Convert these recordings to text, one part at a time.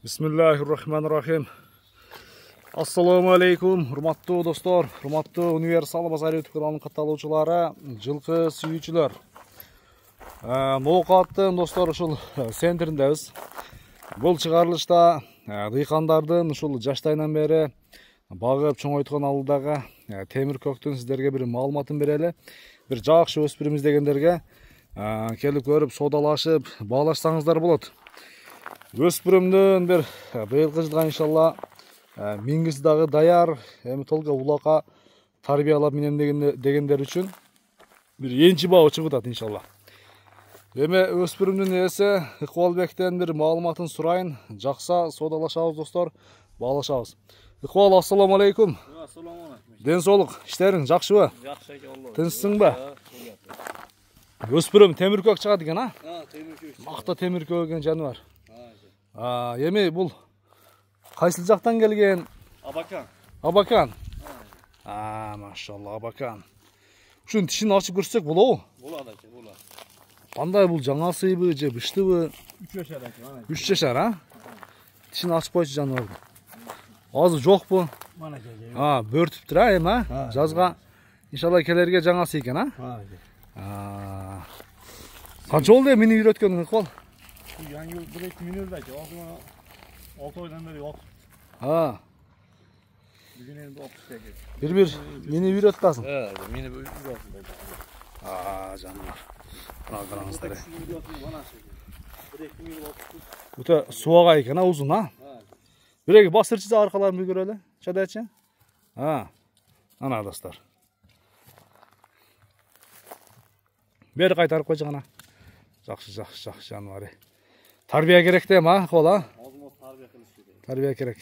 Bismillahirrahmanirrahim. Assalamu alaikum, hurmatlı dostlar, hurmatlı Universal Bazar YouTube kanalının katılımcıları, жылқы сүйүүчүлөр. Ноокаттын достор ушул центриндебиз. Бул чыгарылышта дыйкандардын ушул жаштайынан бери багып чоңойткон алуудагы темир көктүн сиздерге бир маалыматын берели. Бир жакшы өспүрүм издегендерге келип көрүп, соодалашып, баалашсаңыздар болот. Өспүрүмдүн бир быйылкы жылга иншалла мингиси дагы даяр, эми толго улака тарбиялап минем дегендер үчүн бир энчи бабы чыгып атат иншалла. Эми өспүрүмдүн ээси Ыкбалбектен бир маалыматын сурайын. Жакса соодалашабыз достор, баалашабыз. Ыкбал, ассаламу алейкум. Ассаламу алейкум. Ден соолук, иштериң жакшыбы? Жакшы экен Алла. Тынчсыңбы? Өспүрүм темир көк чыгат экен, а? Темир көк. Макта темир көк экен жаныбар. Эми бул кайсыл жактан келген? Абакан. Абакан. Машалла, Абакан. Ушунун тишин ачып көрсөк болобу? Болот аке, болот. Кандай бул жаңасыбы же быштыбы? 3 жашар аке, мана. 3 жашар, а? Тишин ачып койчу жаныбар. Азы жокпу? Мана аке. Бөртүптүр, эми, а? Жазга иншалла келерге жаңасы экен, а? Канча болду мени үйрөткөнүң, Ыкбал? Yangi yıl 1-2 minut aке. 6 oydan beri yok. Bugün endi 30 aке. Bir meni үйрөттү асың. Meni uyuyorsun ake. Жаныбар. Мына караңыздар. 1-2 minut 30. Өтө суага экен, узун, а? Биреги басырчы аркаларын bir көрөлү. Чадачы? Ана достор. Бери кайтарып койчу гана. Жакшы жаныбар. Тарбия керек де ма, Ыкбал, а? Азмот тарбия кылыш керек. Тарбия керек.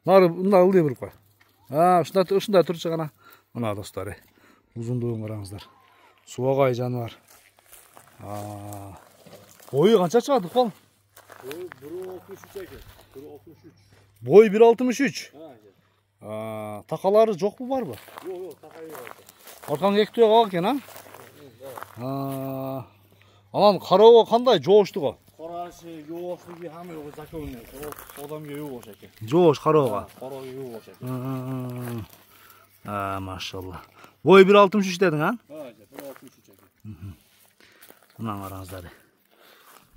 Нары мында ылдый буруп кой. Ушундай турчу гана. Мына достор, узундугун караңыздар. Суагай жаныбар. Бою канча чыгат, Ыкбал? Бою 1.63 аке. 1.63. Бой 1.63. Аке. Такалары жокпу, барбы? Жок, такай жок. Аркаң эктөө калган экен, а? Анан кароого кандай жооштугу? Карашы жооштугу хамы жок, законный. Одамга жоош аке. Жоош кароого. Кароого жоош аке. Машалла. Бой 1.63 дедиң, а? Аке, 1.63 аке. Мына караңыздар.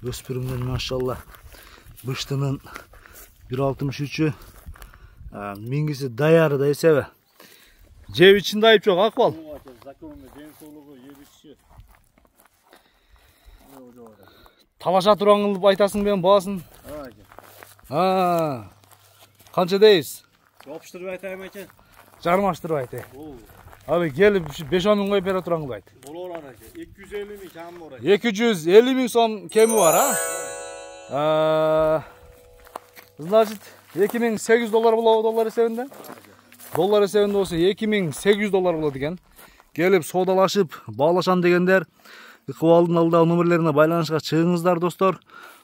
Өспүрүмдүн машалла быштынын 1.63-ü мингиси даяры да эсеби. Жеп ичинде айып жок, Ыкбал? Жок аке, законный ден соолугу жебишчи. Талаша турган кылып айтасың бен баасын? Канча дейсиз? Жопуштуруп айтайм аке. Жармаштырып айт. Abi gelip 5-10 ming koyup bere turan kılaydı. Olur ake. 250 ming kemi var. 250 ming son kemi var, ha? Значит, $2800 bulağı dolar hesabında. Dolar hesabında olsa $2800 buladı eken. Gelip sodalaşıp bağlaşan degenler Ыкбалдын алдагы номерлерине байланышка чыгыңыздар, достор.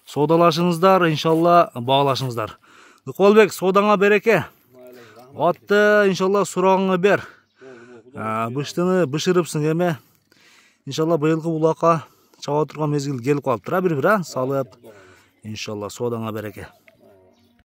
Содаlaşыңыздар, иншалла bağlaşыңыздар. Ыкбалбек, содаңа береке. Атты иншалла сурагыңа бер. Быштыны бышырыпсың эме. Иншалла быйылкы булакка чаба турган мезгил келип калыптыр, бир-бир, салып. Иншалла содаңа береке.